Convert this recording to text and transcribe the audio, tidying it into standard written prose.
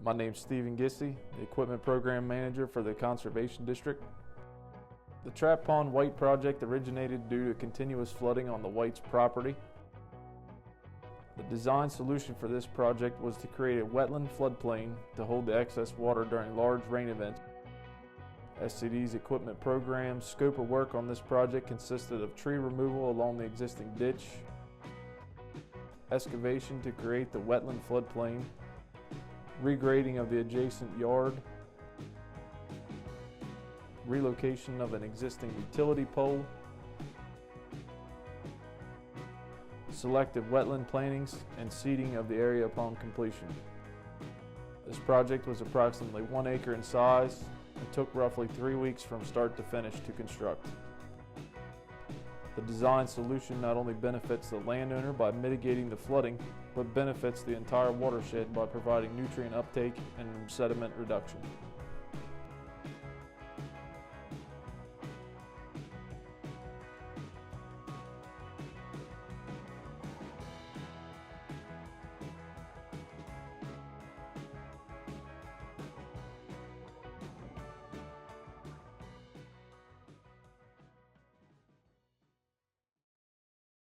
My name's Stephen Gissy, the Equipment Program Manager for the Conservation District. The Trap Pond White project originated due to continuous flooding on the White's property. The design solution for this project was to create a wetland floodplain to hold the excess water during large rain events. SCD's equipment program scope of work on this project consisted of tree removal along the existing ditch, excavation to create the wetland floodplain, regrading of the adjacent yard, relocation of an existing utility pole, selective wetland plantings, and seeding of the area upon completion. This project was approximately 1 acre in size and took roughly 3 weeks from start to finish to construct. The design solution not only benefits the landowner by mitigating the flooding, but benefits the entire watershed by providing nutrient uptake and sediment reduction.